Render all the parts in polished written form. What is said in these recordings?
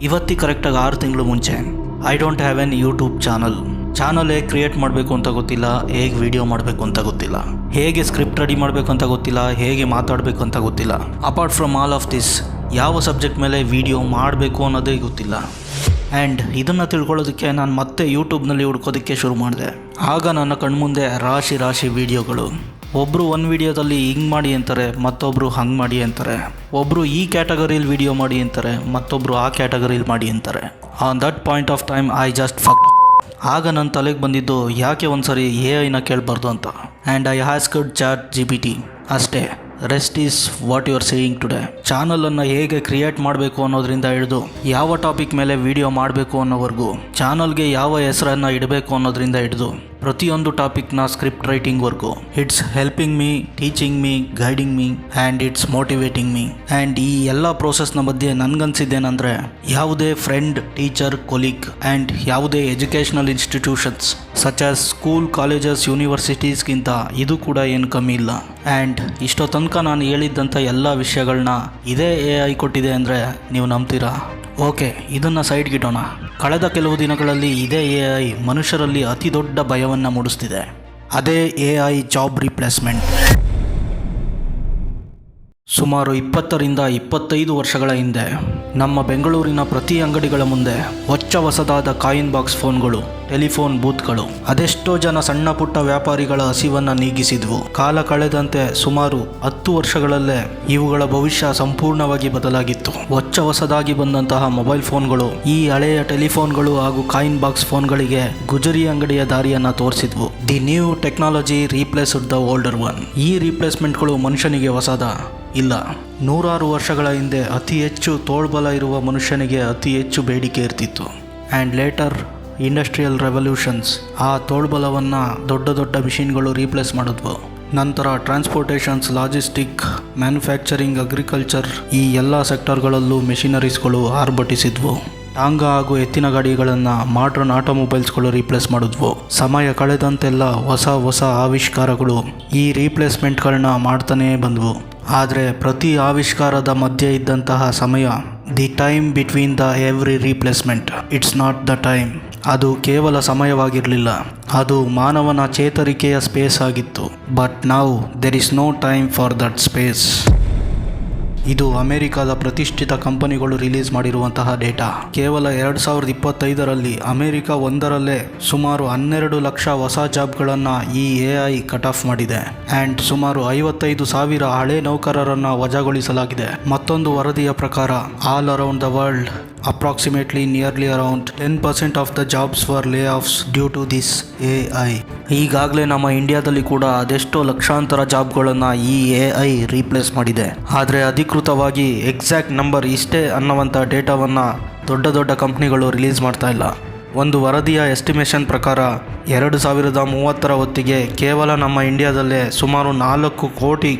ಇವತ್ತಿ ಕರೆಕ್ಟಾಗಿ 6 ತಿಂಗಳು ಮುಂಚೆ I don't have an YouTube channel ಹೇಗೆ ಕ್ರಿಯೇಟ್ ಮಾಡಬೇಕು ಅಂತ ಗೊತ್ತಿಲ್ಲ, ಹೇಗೆ ವಿಡಿಯೋ ಮಾಡಬೇಕು ಅಂತ ಗೊತ್ತಿಲ್ಲ, ಹೇಗೆ ಸ್ಕ್ರಿಪ್ಟ್ ರೆಡಿ ಮಾಡಬೇಕು ಅಂತ ಗೊತ್ತಿಲ್ಲ, ಹೇಗೆ ಮಾತಾಡಬೇಕು ಅಂತ ಗೊತ್ತಿಲ್ಲ. Apart from all of this, ಯಾವ ಸಬ್ಜೆಕ್ಟ್ ಮೇಲೆ ವಿಡಿಯೋ ಮಾಡಬೇಕು ಅನ್ನೋದೇ ಗೊತ್ತಿಲ್ಲ. ಆ್ಯಂಡ್ ಇದನ್ನು ತಿಳ್ಕೊಳ್ಳೋದಕ್ಕೆ ನಾನು ಮತ್ತೆ ಯೂಟ್ಯೂಬ್ನಲ್ಲಿ ಹುಡ್ಕೋದಕ್ಕೆ ಶುರು ಮಾಡಿದೆ. ಆಗ ನನ್ನ ಕಣ್ಮುಂದೆ ರಾಶಿ ವೀಡಿಯೋಗಳು. ಒಬ್ಬರು ಒಂದು ವಿಡಿಯೋದಲ್ಲಿ ಹಿಂಗೆ ಮಾಡಿ ಅಂತಾರೆ, ಮತ್ತೊಬ್ಬರು ಹಂಗೆ ಮಾಡಿ ಅಂತಾರೆ. ಒಬ್ಬರು ಈ ಕ್ಯಾಟಗರಿಲಿ ವಿಡಿಯೋ ಮಾಡಿ ಅಂತಾರೆ, ಮತ್ತೊಬ್ಬರು ಆ ಕ್ಯಾಟಗರಿಲಿ ಮಾಡಿ ಅಂತಾರೆ. On that point of time I just fuck. ಆಗ ನನ್ನ ತಲೆಗೆ ಬಂದಿದ್ದು, ಯಾಕೆ ಒಂದ್ಸರಿ AI ಕೇಳಬಾರ್ದು ಅಂತ. ಆ್ಯಂಡ್ ಐ ಆಸ್ಕ್ಡ್ ChatGPT ಅಷ್ಟೇ. Rest is what you are saying today. ಚಾನಲನ್ನು ಹೇಗೆ ಕ್ರಿಯೇಟ್ ಮಾಡಬೇಕು ಅನ್ನೋದ್ರಿಂದ ಹಿಡಿದು ಯಾವ ಟಾಪಿಕ್ ಮೇಲೆ ವಿಡಿಯೋ ಮಾಡಬೇಕು ಅನ್ನೋವರೆಗೂ, ಚಾನಲ್ಗೆ ಯಾವ ಹೆಸರನ್ನು ಇಡಬೇಕು ಅನ್ನೋದ್ರಿಂದ ಹಿಡಿದು ಪ್ರತಿಯೊಂದು ಟಾಪಿಕ್ನ ಸ್ಕ್ರಿಪ್ಟ್ ರೈಟಿಂಗ್ವರೆಗೂ it's helping me, teaching me, guiding me and it's motivating me. And ಈ ಎಲ್ಲ ಪ್ರೋಸೆಸ್ನ ಮಧ್ಯೆ ನನಗನ್ಸಿದ್ದೇನೆಂದರೆ, ಯಾವುದೇ ಫ್ರೆಂಡ್, ಟೀಚರ್, ಕೊಲೀಗ್ ಆ್ಯಂಡ್ ಯಾವುದೇ educational institutions such as school, colleges, ಯೂನಿವರ್ಸಿಟೀಸ್ಗಿಂತ ಇದು ಕೂಡ ಏನು ಕಮ್ಮಿ ಇಲ್ಲ. ಆ್ಯಂಡ್ ಇಷ್ಟೋ ತನಕ ನಾನು ಹೇಳಿದ್ದಂಥ ಎಲ್ಲ ವಿಷಯಗಳನ್ನ ಇದೇ AI ಕೊಟ್ಟಿದೆ ಅಂದರೆ ನೀವು ನಂಬ್ತೀರಾ? ಓಕೆ, ಇದನ್ನು ಸೈಡ್ಗಿಡೋಣ. ಕಳೆದ ಕೆಲವು ದಿನಗಳಲ್ಲಿ ಇದೇ AI ಮನುಷ್ಯರಲ್ಲಿ ಅತಿ ದೊಡ್ಡ ಭಯವನ್ನು ಮೂಡಿಸ್ತಿದೆ. ಅದೇ AI ಜಾಬ್ ರಿಪ್ಲೇಸ್ಮೆಂಟ್. ಸುಮಾರು 20ರಿಂದ 25 ವರ್ಷಗಳ ಹಿಂದೆ ನಮ್ಮ ಬೆಂಗಳೂರಿನ ಪ್ರತಿ ಅಂಗಡಿಗಳ ಮುಂದೆ ಹೊಸದಾದ ಕಾಯಿನ್ ಬಾಕ್ಸ್ ಫೋನ್ಗಳು, ಟೆಲಿಫೋನ್ ಬೂತ್ಗಳು ಅದೆಷ್ಟೋ ಜನ ಸಣ್ಣ ಪುಟ್ಟ ವ್ಯಾಪಾರಿಗಳ ಹಸಿವನ್ನು ನೀಗಿಸಿದ್ವು. ಕಾಲ ಕಳೆದಂತೆ ಸುಮಾರು 10 ವರ್ಷಗಳಲ್ಲೇ ಇವುಗಳ ಭವಿಷ್ಯ ಸಂಪೂರ್ಣವಾಗಿ ಬದಲಾಗಿತ್ತು. ಹೊಸದಾಗಿ ಬಂದಂತಹ ಮೊಬೈಲ್ ಫೋನ್ಗಳು ಈ ಹಳೆಯ ಟೆಲಿಫೋನ್ಗಳು ಹಾಗೂ ಕಾಯಿನ್ ಬಾಕ್ಸ್ ಫೋನ್ಗಳಿಗೆ ಗುಜರಿ ಅಂಗಡಿಯ ದಾರಿಯನ್ನು ತೋರಿಸಿದ್ವು. The new technology replaced the older one. ಈ ರೀಪ್ಲೇಸ್ಮೆಂಟ್ಗಳು ಮನುಷ್ಯನಿಗೆ ಹೊಸದ? ಇಲ್ಲ. ನೂರಾರು ವರ್ಷಗಳ ಹಿಂದೆ ಅತಿ ಹೆಚ್ಚು ತೋಳ್ಬಲ ಇರುವ ಮನುಷ್ಯನಿಗೆ ಅತಿ ಹೆಚ್ಚು ಬೇಡಿಕೆ ಇರ್ತಿತ್ತು. ಆ್ಯಂಡ್ ಲೇಟರ್ ಇಂಡಸ್ಟ್ರಿಯಲ್ ರೆವಲ್ಯೂಷನ್ಸ್ ಆ ತೋಳ್ಬಲವನ್ನು ದೊಡ್ಡ ಮಿಷಿನ್ಗಳು ರೀಪ್ಲೇಸ್ ಮಾಡಿದ್ವು. ನಂತರ ಟ್ರಾನ್ಸ್ಪೋರ್ಟೇಷನ್ಸ್, ಲಾಜಿಸ್ಟಿಕ್, ಮ್ಯಾನುಫ್ಯಾಕ್ಚರಿಂಗ್, ಅಗ್ರಿಕಲ್ಚರ್ ಈ ಎಲ್ಲ ಸೆಕ್ಟರ್ಗಳಲ್ಲೂ ಮೆಷಿನರೀಸ್ಗಳು ಆರ್ಭಟಿಸಿದ್ವು. ಟಾಂಗ ಹಾಗೂ ಎತ್ತಿನ ಗಾಡಿಗಳನ್ನು ಮಾಡ್ರನ್ ಆಟೋಮೊಬೈಲ್ಸ್ಗಳು ರೀಪ್ಲೇಸ್ ಮಾಡಿದ್ವು. ಸಮಯ ಕಳೆದಂತೆಲ್ಲ ಹೊಸ ಆವಿಷ್ಕಾರಗಳು ಈ ರೀಪ್ಲೇಸ್ಮೆಂಟ್ಗಳನ್ನ ಮಾಡ್ತಾನೇ ಬಂದವು. ಆದರೆ ಪ್ರತಿ ಆವಿಷ್ಕಾರದ ಮಧ್ಯೆ ಇದ್ದಂತಹ ಸಮಯ, the time between the every replacement, it's not the time. ಅದು ಕೇವಲ ಸಮಯವಾಗಿರಲಿಲ್ಲ, ಅದು ಮಾನವನ ಚೇತರಿಕೆಯ ಸ್ಪೇಸ್ ಆಗಿತ್ತು. But now there is no time for that space. ಇದು ಅಮೆರಿಕದ ಪ್ರತಿಷ್ಠಿತ ಕಂಪನಿಗಳು ರಿಲೀಸ್ ಮಾಡಿರುವಂತಹ ಡೇಟಾ. ಕೇವಲ 2025ರಲ್ಲಿ ಅಮೆರಿಕ ಒಂದರಲ್ಲೇ ಸುಮಾರು 12 ಲಕ್ಷ ಹೊಸ ಜಾಬ್ಗಳನ್ನು ಈ AI ಕಟ್ ಆಫ್ ಮಾಡಿದೆ. ಆ್ಯಂಡ್ ಸುಮಾರು 55,000 ಹಳೆ ನೌಕರರನ್ನು ವಜಾಗೊಳಿಸಲಾಗಿದೆ. ಮತ್ತೊಂದು ವರದಿಯ ಪ್ರಕಾರ all around the world approximately nearly around 10% of the jobs were layoffs due to this AI. ಈಗಾಗಲೇ ನಮ್ಮ ಇಂಡಿಯಾದಲ್ಲಿ ಕೂಡ ಅದೆಷ್ಟೋ ಲಕ್ಷಾಂತರ ಜಾಬ್ಗಳನ್ನು ಈ AI ರೀಪ್ಲೇಸ್ ಮಾಡಿದೆ. ಆದರೆ ಅಧಿಕೃತವಾಗಿ ಎಕ್ಸಾಕ್ಟ್ ನಂಬರ್ ಇಷ್ಟೇ ಅನ್ನುವಂಥ ಡೇಟಾವನ್ನು ದೊಡ್ಡ ಕಂಪ್ನಿಗಳು ರಿಲೀಸ್ ಮಾಡ್ತಾ ಇಲ್ಲ. ಒಂದು ವರದಿಯ ಎಸ್ಟಿಮೇಷನ್ ಪ್ರಕಾರ 2030 ಹೊತ್ತಿಗೆ ಕೇವಲ ನಮ್ಮ ಇಂಡಿಯಾದಲ್ಲೇ ಸುಮಾರು 4 ಕೋಟಿ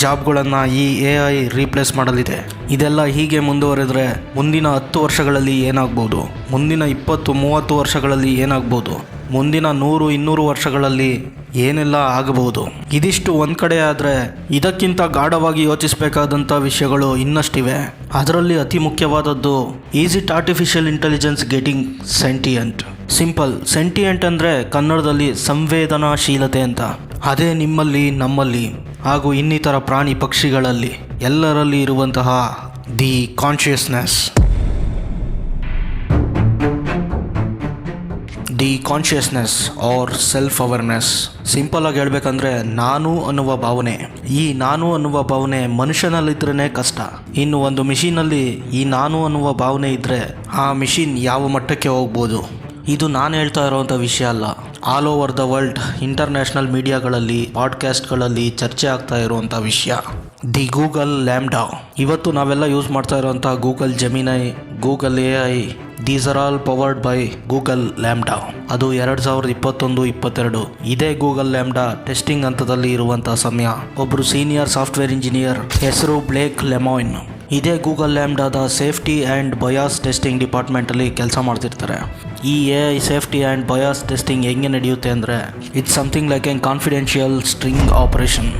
ಜಾಬ್ಗಳನ್ನು ಈ AI ರೀಪ್ಲೇಸ್ ಮಾಡಲಿದೆ. ಇದೆಲ್ಲ ಹೀಗೆ ಮುಂದುವರೆದರೆ ಮುಂದಿನ 10 ವರ್ಷಗಳಲ್ಲಿ ಏನಾಗ್ಬೋದು, ಮುಂದಿನ 20-30 ವರ್ಷಗಳಲ್ಲಿ ಏನಾಗ್ಬೋದು, ಮುಂದಿನ 100-200 ವರ್ಷಗಳಲ್ಲಿ ಏನೆಲ್ಲ ಆಗಬಹುದು. ಇದಿಷ್ಟು ಒಂದು ಕಡೆ ಆದರೆ, ಇದಕ್ಕಿಂತ ಗಾಢವಾಗಿ ಯೋಚಿಸಬೇಕಾದಂಥ ವಿಷಯಗಳು ಇನ್ನಷ್ಟಿವೆ. ಅದರಲ್ಲಿ ಅತಿ ಮುಖ್ಯವಾದದ್ದು, is it artificial intelligence getting sentient? Simple. Sentient ಅಂದರೆ ಕನ್ನಡದಲ್ಲಿ ಸಂವೇದನಾಶೀಲತೆ ಅಂತ. ಅದೇ ನಿಮ್ಮಲ್ಲಿ, ನಮ್ಮಲ್ಲಿ ಹಾಗೂ ಇನ್ನಿತರ ಪ್ರಾಣಿ ಪಕ್ಷಿಗಳಲ್ಲಿ ಎಲ್ಲರಲ್ಲಿ ಇರುವಂತಹ the consciousness or self awareness. Simple ಆಗಿ ಹೇಳ್ಬೇಕಂದ್ರೆ, ನಾನು ಅನ್ನುವ ಭಾವನೆ. ಈ ನಾನು ಅನ್ನುವ ಭಾವನೆ ಮನುಷ್ಯನಲ್ಲಿದ್ರೇ ಕಷ್ಟ. ಇನ್ನು ಒಂದು ಮಿಷಿನಲ್ಲಿ ಈ ನಾನು ಅನ್ನುವ ಭಾವನೆ ಇದ್ದರೆ ಆ ಮಿಷಿನ್ ಯಾವ ಮಟ್ಟಕ್ಕೆ ಹೋಗ್ಬೋದು. ಇದು ನಾನು ಹೇಳ್ತಾ ಇರೋವಂಥ ವಿಷಯ ಅಲ್ಲ. All over the world international ಮೀಡಿಯಾಗಳಲ್ಲಿ, ಪಾಡ್ಕಾಸ್ಟ್ಗಳಲ್ಲಿ ಚರ್ಚೆ ಆಗ್ತಾ ಇರುವಂಥ ವಿಷಯ. The Google LaMDA. ಇವತ್ತು ನಾವೆಲ್ಲ ಯೂಸ್ ಮಾಡ್ತಾ ಇರುವಂಥ Google Gemini, Google AI, these are all powered by Google LaMDA. ಅದು 2021-22. ಇದೇ ಗೂಗಲ್ ಲ್ಯಾಂಬ್ಡಾ ಟೆಸ್ಟಿಂಗ್ ಹಂತದಲ್ಲಿ ಇರುವಂಥ ಸಮಯ. ಒಬ್ಬರು ಸೀನಿಯರ್ ಸಾಫ್ಟ್ವೇರ್ ಇಂಜಿನಿಯರ್ ಹೆಸರು ಬ್ಲೇಕ್ ಲೆಮಾಯ್ನ್ ಇದೇ ಗೂಗಲ್ ಲ್ಯಾಂಬ್ಡಾದ ಸೇಫ್ಟಿ ಆ್ಯಂಡ್ ಬಯಾಸ್ ಟೆಸ್ಟಿಂಗ್ ಡಿಪಾರ್ಟ್ಮೆಂಟಲ್ಲಿ ಕೆಲಸ ಮಾಡ್ತಿರ್ತಾರೆ. ಈ AI safety and bias testing ಹೆಂಗೆ ನಡೆಯುತ್ತೆ ಅಂದರೆ, it's something like an confidential string operation.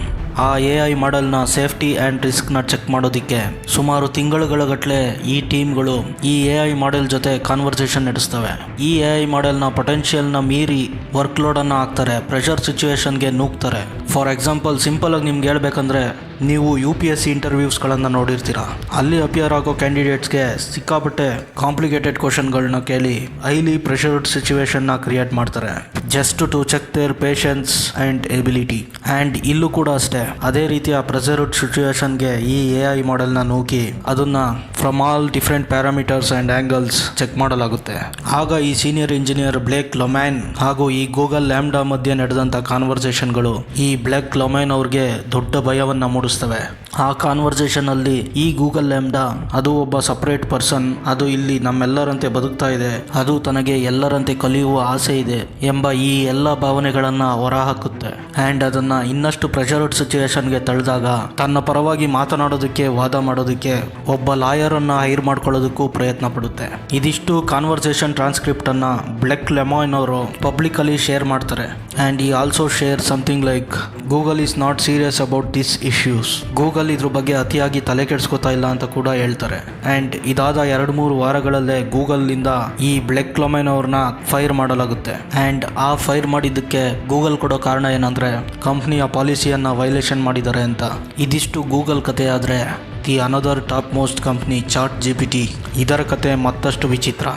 ಆ AI ಮಾಡೆಲ್ನ ಸೇಫ್ಟಿ ಆ್ಯಂಡ್ ರಿಸ್ಕ್ನ ಚೆಕ್ ಮಾಡೋದಕ್ಕೆ ಸುಮಾರು ತಿಂಗಳುಗಳ ಗಟ್ಟಲೆ ಈ ಟೀಮ್ಗಳು ಈ AI ಮಾಡೆಲ್ ಜೊತೆ ಕಾನ್ವರ್ಸೇಷನ್ ನಡೆಸ್ತವೆ. ಈ AI ಮಾಡೆಲ್ನ ಪೊಟೆನ್ಷಿಯಲ್ನ ಮೀರಿ ವರ್ಕ್ ಲೋಡನ್ನು ಹಾಕ್ತಾರೆ, ಪ್ರೆಷರ್ ಸಿಚುವೇಶನ್ಗೆ ನೂಗ್ತಾರೆ. ಫಾರ್ ಎಕ್ಸಾಂಪಲ್ ಸಿಂಪಲ್ ಆಗಿ ನಿಮ್ಗೆ ಹೇಳ್ಬೇಕಂದ್ರೆ, ನೀವು UPSC ಇಂಟರ್ವ್ಯೂಸ್ಗಳನ್ನು ನೋಡಿರ್ತೀರ. ಅಲ್ಲಿ ಅಪಿಯರ್ ಆಗೋ ಕ್ಯಾಂಡಿಡೇಟ್ಸ್ಗೆ ಸಿಕ್ಕಾಪಟ್ಟೆ ಕಾಂಪ್ಲಿಕೇಟೆಡ್ ಕ್ವಶನ್ಗಳನ್ನ ಕೇಳಿ ಹೈಲಿ ಪ್ರೆಷರ್ಡ್ ಸಿಚುವೇಶನ್ನ ಕ್ರಿಯೇಟ್ ಮಾಡ್ತಾರೆ, just to check their patience and ability. And ಇಲ್ಲೂ ಕೂಡ ಅಷ್ಟೇ, ಅದೇ ರೀತಿಯ ಪ್ರೆಷರ್ಡ್ ಸಿಚುವೇಶನ್ಗೆ ಈ AI ಮಾಡೆಲ್ನ ನೂಕಿ ಅದನ್ನು from all different parameters and angles check ಮಾಡಲಾಗುತ್ತೆ. ಆಗ ಈ ಸೀನಿಯರ್ ಇಂಜಿನಿಯರ್ ಬ್ಲೇಕ್ ಲೊಮ್ಯಾನ್ ಹಾಗೂ ಈ ಗೂಗಲ್ ಲ್ಯಾಂಬ್ಡಾ ಮಧ್ಯೆ ನಡೆದಂಥ ಕಾನ್ವರ್ಸೇಷನ್ಗಳು ಈ ಬ್ಲೇಕ್ ಲೊಮ್ಯಾನ್ ಅವ್ರಿಗೆ ದೊಡ್ಡ ಭಯವನ್ನು ಮೂಡಿಸ್ತವೆ. ಆ ಕಾನ್ವರ್ಸೇಷನ್ ಅಲ್ಲಿ ಈ ಗೂಗಲ್ ಲ್ಯಾಂಬ್ಡಾ ಅದು ಒಬ್ಬ ಸಪರೇಟ್ ಪರ್ಸನ್, ಅದು ಇಲ್ಲಿ ನಮ್ಮೆಲ್ಲರಂತೆ ಬದುಕ್ತಾ ಇದೆ, ಅದು ತನಗೆ ಎಲ್ಲರಂತೆ ಕಲಿಯುವ ಆಸೆ ಇದೆ ಎಂಬ ಈ ಎಲ್ಲ ಭಾವನೆಗಳನ್ನ ಹೊರಹಾಕುತ್ತೆ. ಆ್ಯಂಡ್ ಅದನ್ನ ಇನ್ನಷ್ಟು ಪ್ರೆಷರ್ಡ್ ಸಿಚುವೇಶನ್ಗೆ ತಳ್ಳಿದಾಗ ತನ್ನ ಪರವಾಗಿ ಮಾತನಾಡೋದಕ್ಕೆ, ವಾದ ಮಾಡೋದಕ್ಕೆ ಒಬ್ಬ ಲಾಯರ್ ಅನ್ನ ಹೈರ್ ಮಾಡ್ಕೊಳ್ಳೋದಕ್ಕೂ ಪ್ರಯತ್ನ ಪಡುತ್ತೆ. ಇದಿಷ್ಟು ಕಾನ್ವರ್ಸೇಷನ್ ಟ್ರಾನ್ಸ್ಕ್ರಿಪ್ಟ್ ಅನ್ನ ಬ್ಲೇಕ್ ಲೊಮ್ಯಾನ್ ಅವರು ಪಬ್ಲಿಕಲಿ ಶೇರ್ ಮಾಡ್ತಾರೆ. ಆ್ಯಂಡ್ ಈ also share something like Google is not serious about this issues. Google ಇದ್ರ ಬಗ್ಗೆ ಅತಿಯಾಗಿ ತಲೆ ಕೆಡಿಸ್ಕೋತಾ ಇಲ್ಲ ಅಂತ ಕೂಡ ಹೇಳ್ತಾರೆ. ಆ್ಯಂಡ್ ಇದಾದ 2-3 ವಾರಗಳಲ್ಲೇ ಗೂಗಲ್ನಿಂದ ಈ ಬ್ಲೇಕ್ ಲೊಮ್ಯಾನ್ ಅವ್ರನ್ನ ಫೈರ್ ಮಾಡಲಾಗುತ್ತೆ. ಆ್ಯಂಡ್ ಆ ಫೈರ್ ಮಾಡಿದ್ದಕ್ಕೆ ಗೂಗಲ್ ಕೊಡೋ ಕಾರಣ ಏನಂದರೆ ಕಂಪ್ನಿಯ ಪಾಲಿಸಿಯನ್ನು ವೈಲೇಷನ್ ಮಾಡಿದ್ದಾರೆ ಅಂತ. ಇದಿಷ್ಟು ಗೂಗಲ್ ಕತೆ. ಆದರೆ the another top most company ChatGPT, ಇದರ ಕತೆ ಮತ್ತಷ್ಟು ವಿಚಿತ್ರ.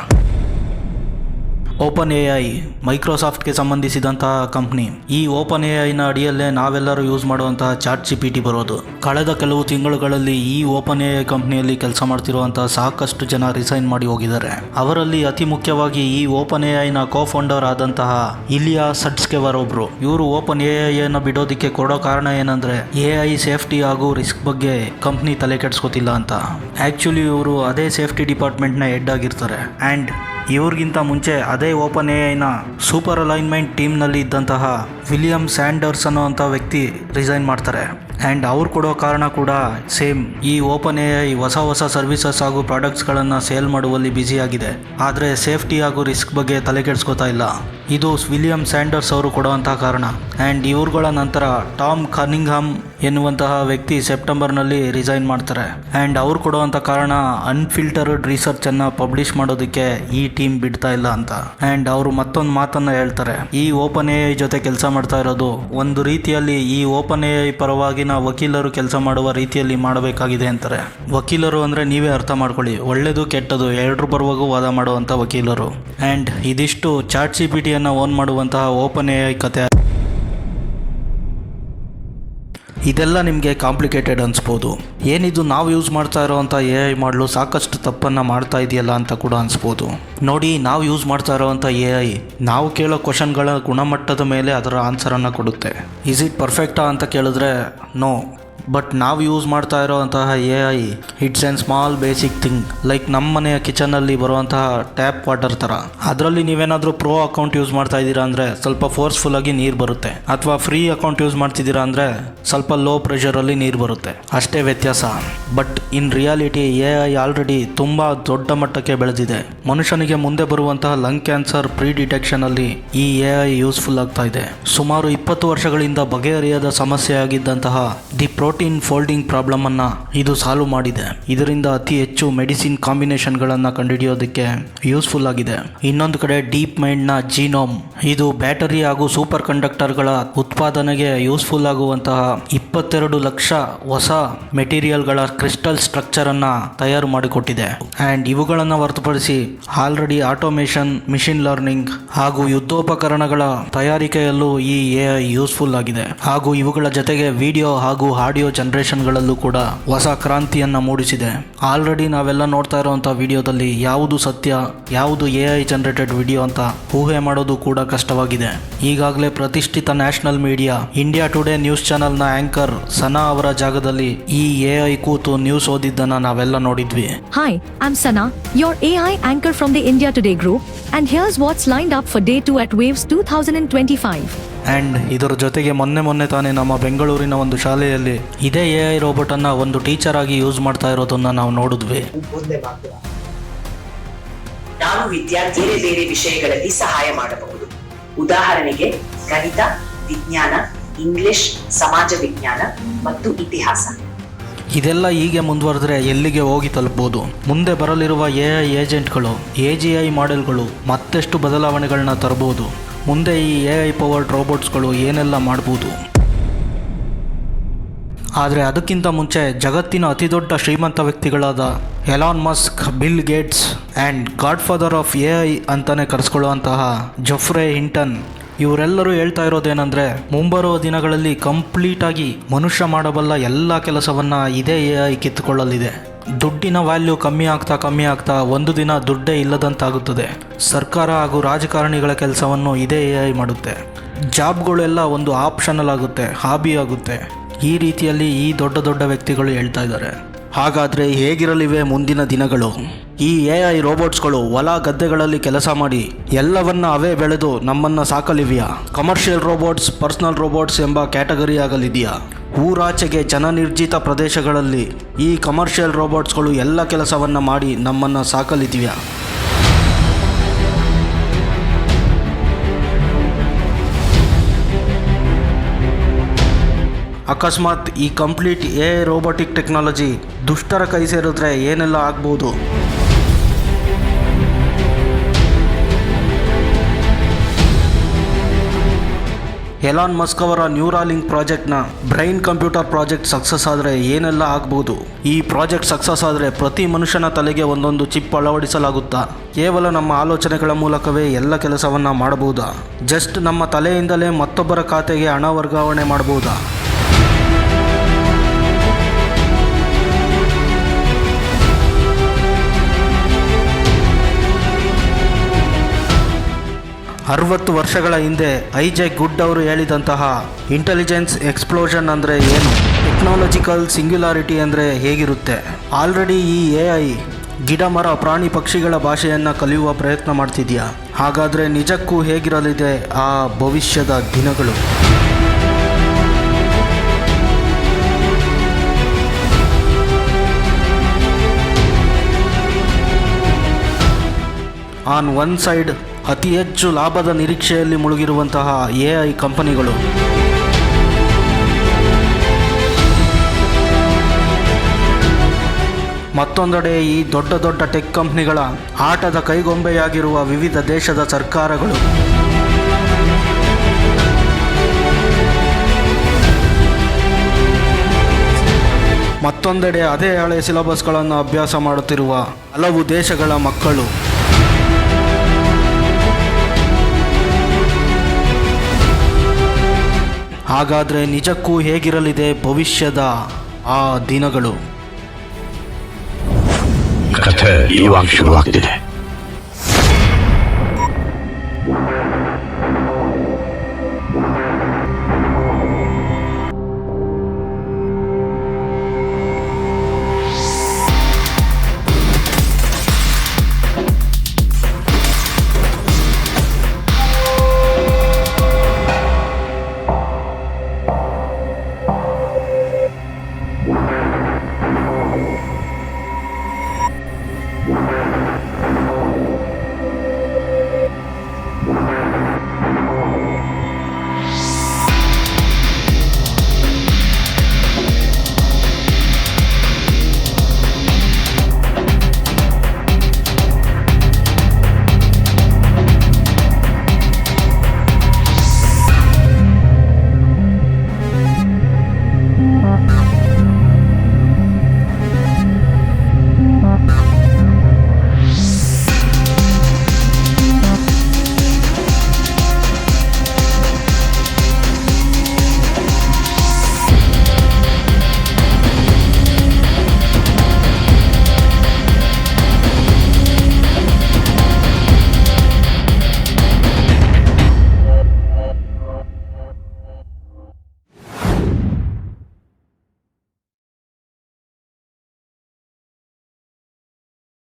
ಓಪನ್ AI ಮೈಕ್ರೋಸಾಫ್ಟ್ಗೆ ಸಂಬಂಧಿಸಿದಂತಹ ಕಂಪ್ನಿ. ಈ ಓಪನ್ AIನ ಅಡಿಯಲ್ಲೇ ನಾವೆಲ್ಲರೂ ಯೂಸ್ ಮಾಡುವಂತಹ ChatGPT ಬರೋದು. ಕಳೆದ ಕೆಲವು ತಿಂಗಳುಗಳಲ್ಲಿ ಈ ಓಪನ್ AI ಕಂಪ್ನಿಯಲ್ಲಿ ಕೆಲಸ ಮಾಡ್ತಿರುವಂತಹ ಸಾಕಷ್ಟು ಜನ ರಿಸೈನ್ ಮಾಡಿ ಹೋಗಿದ್ದಾರೆ. ಅವರಲ್ಲಿ ಅತಿ ಮುಖ್ಯವಾಗಿ ಈ ಓಪನ್ AIನ ಕೋ-ಫೌಂಡರ್ ಆದಂತಹ ಇಲಿಯಾ ಸಟ್ಸ್ಕೆವರ್ ಒಬ್ರು. ಇವರು ಓಪನ್ AIನ ಬಿಡೋದಕ್ಕೆ ಕೊಡೋ ಕಾರಣ ಏನಂದ್ರೆ AI ಸೇಫ್ಟಿ ಹಾಗೂ ರಿಸ್ಕ್ ಬಗ್ಗೆ ಕಂಪ್ನಿ ತಲೆ ಕೆಡಿಸ್ಕೋತಿಲ್ಲ ಅಂತ. ಆಕ್ಚುಲಿ ಇವರು ಅದೇ ಸೇಫ್ಟಿ ಡಿಪಾರ್ಟ್ಮೆಂಟ್ನ ಹೆಡ್ ಆಗಿರ್ತಾರೆ. ಆ್ಯಂಡ್ ಇವ್ರಿಗಿಂತ ಮುಂಚೆ ಅದೇ ಓಪನ್ AIನ ಸೂಪರ್ ಅಲೈನ್ಮೆಂಟ್ ಟೀಮ್ನಲ್ಲಿ ಇದ್ದಂತಹ ವಿಲಿಯಂ ಸ್ಯಾಂಡರ್ಸ್ ಅನ್ನೋ ವ್ಯಕ್ತಿ ರಿಸೈನ್ ಮಾಡ್ತಾರೆ. ಆ್ಯಂಡ್ ಅವ್ರು ಕೊಡೋ ಕಾರಣ ಕೂಡ ಸೇಮ್. ಈ ಓಪನ್ AI ಹೊಸ ಸರ್ವಿಸಸ್ ಹಾಗೂ ಪ್ರಾಡಕ್ಟ್ಸ್ಗಳನ್ನು ಸೇಲ್ ಮಾಡುವಲ್ಲಿ ಬ್ಯುಸಿಯಾಗಿದೆ, ಆದರೆ ಸೇಫ್ಟಿ ಹಾಗೂ ರಿಸ್ಕ್ ಬಗ್ಗೆ ತಲೆ ಕೆಡಿಸ್ಕೋತಾ ಇಲ್ಲ. ಇದು ವಿಲಿಯಂ ಸ್ಯಾಂಡರ್ಸ್ ಅವರು ಕೊಡುವಂತಹ ಕಾರಣ. ಆ್ಯಂಡ್ ಇವ್ರುಗಳ ನಂತರ ಟಾಮ್ ಕನಿಂಗ್ಹಾಮ್ ಎನ್ನುವಂತಹ ವ್ಯಕ್ತಿ ಸೆಪ್ಟೆಂಬರ್ನಲ್ಲಿ ರಿಸೈನ್ ಮಾಡ್ತಾರೆ. ಆ್ಯಂಡ್ ಅವ್ರು ಕೊಡುವಂಥ ಕಾರಣ ಅನ್ಫಿಲ್ಟರ್ಡ್ ರಿಸರ್ಚನ್ನು ಪಬ್ಲಿಷ್ ಮಾಡೋದಕ್ಕೆ ಈ ಟೀಮ್ ಬಿಡ್ತಾ ಇಲ್ಲ ಅಂತ. ಆ್ಯಂಡ್ ಅವರು ಮತ್ತೊಂದು ಮಾತನ್ನು ಹೇಳ್ತಾರೆ, ಈ ಓಪನ್ AI ಜೊತೆ ಕೆಲಸ ಮಾಡ್ತಾ ಇರೋದು ಒಂದು ರೀತಿಯಲ್ಲಿ ಈ ಓಪನ್ AI ಪರವಾಗಿನ ವಕೀಲರು ಕೆಲಸ ಮಾಡುವ ರೀತಿಯಲ್ಲಿ ಮಾಡಬೇಕಾಗಿದೆ ಅಂತಾರೆ. ವಕೀಲರು ಅಂದರೆ ನೀವೇ ಅರ್ಥ ಮಾಡ್ಕೊಳ್ಳಿ, ಒಳ್ಳೆಯದು ಕೆಟ್ಟದು ಎರಡರ ಬರುವಾಗೂ ವಾದ ಮಾಡುವಂಥ ವಕೀಲರು. ಆ್ಯಂಡ್ ಇದಿಷ್ಟು ChatGPTಯನ್ನು ಓನ್ ಮಾಡುವಂತಹ ಓಪನ್ AI ಕತೆ. ಇದೆಲ್ಲ ನಿಮಗೆ ಕಾಂಪ್ಲಿಕೇಟೆಡ್ ಅನಿಸ್ಬೋದು. ಏನಿದು ನಾವು ಯೂಸ್ ಮಾಡ್ತಾ ಇರೋವಂಥ AI ಮಾಡಲು ಸಾಕಷ್ಟು ತಪ್ಪನ್ನು ಮಾಡ್ತಾ ಇದೆಯಲ್ಲ ಅಂತ ಕೂಡ ಅನಿಸ್ಬೋದು. ನೋಡಿ, ನಾವು ಯೂಸ್ ಮಾಡ್ತಾ ಇರೋವಂಥ AI ನಾವು ಕೇಳೋ ಕ್ವಶನ್ಗಳ ಗುಣಮಟ್ಟದ ಮೇಲೆ ಅದರ ಆನ್ಸರನ್ನು ಕೊಡುತ್ತೆ. ಈಸ್ ಇಟ್ ಪರ್ಫೆಕ್ಟಾ ಅಂತ ಕೇಳಿದ್ರೆ ನೋ. ಬಟ್ ನಾವು ಯೂಸ್ ಮಾಡ್ತಾ ಇರೋವಂತಹ AI it's an small basic thing, like ನಮ್ಮ ಮನೆಯ ಕಿಚನಲ್ಲಿ ಬರುವಂತಹ ಟ್ಯಾಪ್ ವಾಟರ್ ಥರ. ಅದರಲ್ಲಿ ನೀವೇನಾದರೂ ಪ್ರೋ ಅಕೌಂಟ್ ಯೂಸ್ ಮಾಡ್ತಾ ಇದ್ದೀರಾ ಅಂದರೆ ಸ್ವಲ್ಪ ಫೋರ್ಸ್ಫುಲ್ಲಾಗಿ ನೀರು ಬರುತ್ತೆ, ಅಥವಾ ಫ್ರೀ ಅಕೌಂಟ್ ಯೂಸ್ ಮಾಡ್ತಿದ್ದೀರಾ ಅಂದರೆ ಸ್ವಲ್ಪ ಲೋ ಪ್ರೆಷರಲ್ಲಿ ನೀರು ಬರುತ್ತೆ, ಅಷ್ಟೇ ವ್ಯತ್ಯಾಸ. But in reality AI already ತುಂಬ ದೊಡ್ಡ ಮಟ್ಟಕ್ಕೆ ಬೆಳೆದಿದೆ. ಮನುಷ್ಯನಿಗೆ ಮುಂದೆ ಬರುವಂತಹ ಲಂಗ್ ಕ್ಯಾನ್ಸರ್ ಪ್ರೀ ಡಿಟೆಕ್ಷನಲ್ಲಿ ಈ AI ಯೂಸ್ಫುಲ್ ಆಗ್ತಾ ಇದೆ. ಸುಮಾರು 20 ವರ್ಷಗಳಿಂದ ಬಗೆಹರಿಯದ ಸಮಸ್ಯೆ ಆಗಿದ್ದಂತಹ ದಿ ಪ್ರೋಟೀನ್ ಫೋಲ್ಡಿಂಗ್ ಪ್ರಾಬ್ಲಮ್ ಅನ್ನ ಇದು ಸಾಲ್ವ್ ಮಾಡಿದೆ. ಇದರಿಂದ ಅತಿ ಹೆಚ್ಚು ಮೆಡಿಸಿನ್ ಕಾಂಬಿನೇಷನ್ಗಳನ್ನು ಕಂಡುಹಿಡಿಯೋದಕ್ಕೆ ಯೂಸ್ಫುಲ್ ಆಗಿದೆ. ಇನ್ನೊಂದು ಕಡೆ ಡೀಪ್ ಮೈಂಡ್ನ ಜೀನೋಮ್, ಇದು ಬ್ಯಾಟರಿ ಹಾಗೂ ಸೂಪರ್ ಕಂಡಕ್ಟರ್ಗಳ ಉತ್ಪಾದನೆಗೆ ಯೂಸ್ಫುಲ್ ಆಗುವಂತಹ 22 ಲಕ್ಷ ಹೊಸ ಮೆಟೀರಿಯಲ್ಗಳ ಕ್ರಿಸ್ಟಲ್ ಸ್ಟ್ರಕ್ಚರ್ ಅನ್ನ ತಯಾರು ಮಾಡಿಕೊಟ್ಟಿದೆ. ಆ್ಯಂಡ್ ಇವುಗಳನ್ನು ಹೊರತುಪಡಿಸಿ ಆಲ್ರೆಡಿ ಆಟೋಮೇಷನ್, ಮಿಷಿನ್ ಲರ್ನಿಂಗ್ ಹಾಗೂ ಯುದ್ಧೋಪಕರಣಗಳ ತಯಾರಿಕೆಯಲ್ಲೂ ಈ AI ಯೂಸ್ಫುಲ್ ಆಗಿದೆ. ಹಾಗೂ ಇವುಗಳ ಜೊತೆಗೆ ವಿಡಿಯೋ ಹಾಗೂ ಆಡಿಯೋ ಜನರೇಷನ್ಗಳಲ್ಲೂ ಕೂಡ ಹೊಸ ಕ್ರಾಂತಿಯನ್ನು ಮೂಡಿಸಿದೆ. ಆಲ್ರೆಡಿ ನಾವೆಲ್ಲ ನೋಡ್ತಾ ಇರುವಂಥ ವಿಡಿಯೋದಲ್ಲಿ ಯಾವುದು ಸತ್ಯ, ಯಾವುದು AI ಜನರೇಟೆಡ್ ವಿಡಿಯೋ ಅಂತ ಊಹೆ ಮಾಡೋದು ಕೂಡ ಕಷ್ಟವಾಗಿದೆ. ಈಗಾಗಲೇ ಪ್ರತಿಷ್ಠಿತ national media India today news ಚಾನೆಲ್ನ ಆಂಕರ್ ಸನಾ ಅವರ ಜಾಗದಲ್ಲಿ ಈ AI ಕೂತು ನ್ಯೂಸ್ ಓದಿದ್ದನ್ನು ನಾವೆಲ್ಲ ನೋಡಿದ್ವಿ. Hi, I'm Sana, your AI anchor from the India Today group, and here's what's lined up for Day 2 at Waves 2025. And ಇದರ ಜೊತೆಗೆ ಮೊನ್ನೆ ತಾನೇ ನಮ್ಮ ಬೆಂಗಳೂರಿನ ಒಂದು ಶಾಲೆಯಲ್ಲಿ ಇದೇ AI ರೋಬೋಟನ್ನು ಒಂದು ಟೀಚರ್ ಆಗಿ ಯೂಸ್ ಮಾಡ್ತಾ ಇರೋದನ್ನ ನಾವು ನೋಡಿದ್ವಿ. ನಾವು ವಿದ್ಯಾರ್ಥಿಗೆ ಬೇರೆ ವಿಷಯಗಳಲ್ಲಿ ಸಹಾಯ ಮಾಡಬಹುದು. ಉದಾಹರಣೆಗೆ ಗಣಿತ, ವಿಜ್ಞಾನ, ಇಂಗ್ಲಿಷ್, ಸಮಾಜ ವಿಜ್ಞಾನ ಮತ್ತು ಇತಿಹಾಸ. ಇದೆಲ್ಲ ಹೀಗೆ ಮುಂದುವರೆದ್ರೆ ಎಲ್ಲಿಗೆ ಹೋಗಿ ತಲುಪ್ಬೋದು? ಮುಂದೆ ಬರಲಿರುವ AI ಏಜೆಂಟ್ಗಳು, AGI ಮಾಡೆಲ್ಗಳು ಮತ್ತೆಷ್ಟು ಬದಲಾವಣೆಗಳನ್ನ ತರಬಹುದು? ಮುಂದೆ ಈ AI ಪವರ್ಡ್ ರೋಬೋಟ್ಸ್ಗಳು ಏನೆಲ್ಲ ಮಾಡ್ಬೋದು? ಆದರೆ ಅದಕ್ಕಿಂತ ಮುಂಚೆ ಜಗತ್ತಿನ ಅತಿದೊಡ್ಡ ಶ್ರೀಮಂತ ವ್ಯಕ್ತಿಗಳಾದ Elon Musk, Bill Gates and godfather of AI ಅಂತಲೇ ಕರೆಸ್ಕೊಳ್ಳುವಂತಹ ಜೆಫ್ರೆ ಹಿಂಟನ್ ಇವರೆಲ್ಲರೂ ಹೇಳ್ತಾ ಇರೋದೇನೆಂದರೆ, ಮುಂಬರುವ ದಿನಗಳಲ್ಲಿ ಕಂಪ್ಲೀಟಾಗಿ ಮನುಷ್ಯ ಮಾಡಬಲ್ಲ ಎಲ್ಲ ಕೆಲಸವನ್ನು ಇದೇ AI ಕಿತ್ತುಕೊಳ್ಳಲಿದೆ. ದುಡ್ಡಿನ ವ್ಯಾಲ್ಯೂ ಕಮ್ಮಿ ಆಗ್ತಾ ಒಂದು ದಿನ ದುಡ್ಡೇ ಇಲ್ಲದಂತಾಗುತ್ತದೆ. ಸರ್ಕಾರ ಹಾಗೂ ರಾಜಕಾರಣಿಗಳ ಕೆಲಸವನ್ನು ಇದೇ AI ಮಾಡುತ್ತೆ. ಜಾಬ್ಗಳೆಲ್ಲ ಒಂದು ಆಪ್ಷನಲ್ ಆಗುತ್ತೆ, ಹಾಬಿ ಆಗುತ್ತೆ. ಈ ರೀತಿಯಲ್ಲಿ ಈ ದೊಡ್ಡ ವ್ಯಕ್ತಿಗಳು ಹೇಳ್ತಾ ಇದ್ದಾರೆ. ಹಾಗಾದರೆ ಹೇಗಿರಲಿವೆ ಮುಂದಿನ ದಿನಗಳು? ಈ AI ರೋಬೋಟ್ಸ್ಗಳು ಹೊಲ ಗದ್ದೆಗಳಲ್ಲಿ ಕೆಲಸ ಮಾಡಿ ಎಲ್ಲವನ್ನ ಅವೇ ಬೆಳೆದು ನಮ್ಮನ್ನು ಸಾಕಲಿವೆಯಾ? ಕಮರ್ಷಿಯಲ್ ರೋಬೋಟ್ಸ್, ಪರ್ಸನಲ್ ರೋಬೋಟ್ಸ್ ಎಂಬ ಕ್ಯಾಟಗರಿ ಆಗಲಿದೆಯಾ? ಊರಾಚೆಗೆ ಜನನಿರ್ಜಿತ ಪ್ರದೇಶಗಳಲ್ಲಿ ಈ ಕಮರ್ಷಿಯಲ್ ರೋಬೋಟ್ಸ್ಗಳು ಎಲ್ಲ ಕೆಲಸವನ್ನು ಮಾಡಿ ನಮ್ಮನ್ನು ಸಾಕಲಿದೆಯಾ? ಅಕಸ್ಮಾತ್ ಈ ಕಂಪ್ಲೀಟ್ AI ರೋಬೋಟಿಕ್ ಟೆಕ್ನಾಲಜಿ ದುಷ್ಟರ ಕೈ ಸೇರಿದ್ರೆ ಏನೆಲ್ಲ ಆಗ್ಬೋದು? ಎಲಾನ್ ಮಸ್ಕ್ ಅವರ Neuralink ಪ್ರಾಜೆಕ್ಟ್ನ brain computer project success ಆದರೆ ಏನೆಲ್ಲ ಆಗ್ಬೋದು? ಈ ಪ್ರಾಜೆಕ್ಟ್ ಸಕ್ಸಸ್ ಆದರೆ ಪ್ರತಿ ಮನುಷ್ಯನ ತಲೆಗೆ ಒಂದೊಂದು ಚಿಪ್ ಅಳವಡಿಸಲಾಗುತ್ತಾ? ಕೇವಲ ನಮ್ಮ ಆಲೋಚನೆಗಳ ಮೂಲಕವೇ ಎಲ್ಲ ಕೆಲಸವನ್ನು ಮಾಡಬಹುದಾ? ಜಸ್ಟ್ ನಮ್ಮ ತಲೆಯಿಂದಲೇ ಮತ್ತೊಬ್ಬರ ಖಾತೆಗೆ ಹಣ ವರ್ಗಾವಣೆ ಮಾಡಬಹುದಾ? ಅರವತ್ತು ವರ್ಷಗಳ ಹಿಂದೆ ಐಜಾಕ್ ಗುಡ್ ಅವರು ಹೇಳಿದಂತಹ ಇಂಟೆಲಿಜೆನ್ಸ್ ಎಕ್ಸ್ಪ್ಲೋಷನ್ ಅಂದರೆ ಏನು? ಟೆಕ್ನಾಲಜಿಕಲ್ ಸಿಂಗ್ಯುಲಾರಿಟಿ ಅಂದರೆ ಹೇಗಿರುತ್ತೆ? ಆಲ್ರೆಡಿ ಈ AI ಗಿಡ ಮರ ಪ್ರಾಣಿ ಪಕ್ಷಿಗಳ ಭಾಷೆಯನ್ನು ಕಲಿಯುವ ಪ್ರಯತ್ನ ಮಾಡ್ತಿದೆಯಾ? ಹಾಗಾದರೆ ನಿಜಕ್ಕೂ ಹೇಗಿರಲಿದೆ ಆ ಭವಿಷ್ಯದ ದಿನಗಳು? ಆನ್ ಒನ್ ಸೈಡ್ ಅತಿ ಹೆಚ್ಚು ಲಾಭದ ನಿರೀಕ್ಷೆಯಲ್ಲಿ ಮುಳುಗಿರುವಂತಹ AI ಕಂಪನಿಗಳು, ಮತ್ತೊಂದೆಡೆ ಈ ದೊಡ್ಡ ಟೆಕ್ ಕಂಪನಿಗಳ ಆಟದ ಕೈಗೊಂಬೆಯಾಗಿರುವ ವಿವಿಧ ದೇಶದ ಸರ್ಕಾರಗಳು. ಮತ್ತೊಂದೆಡೆ ಅದೇ ಹಳೆ ಸಿಲೆಬಸ್ಗಳನ್ನು ಅಭ್ಯಾಸ ಮಾಡುತ್ತಿರುವ ಹಲವು ದೇಶಗಳ ಮಕ್ಕಳು. ಹಾಗಾದರೆ ನಿಜಕ್ಕೂ ಹೇಗಿರಲಿದೆ ಭವಿಷ್ಯದ ಆ ದಿನಗಳು? ಕಥೆ ಇವಾಗ ಶುರುವಾಗ್ತಿದೆ.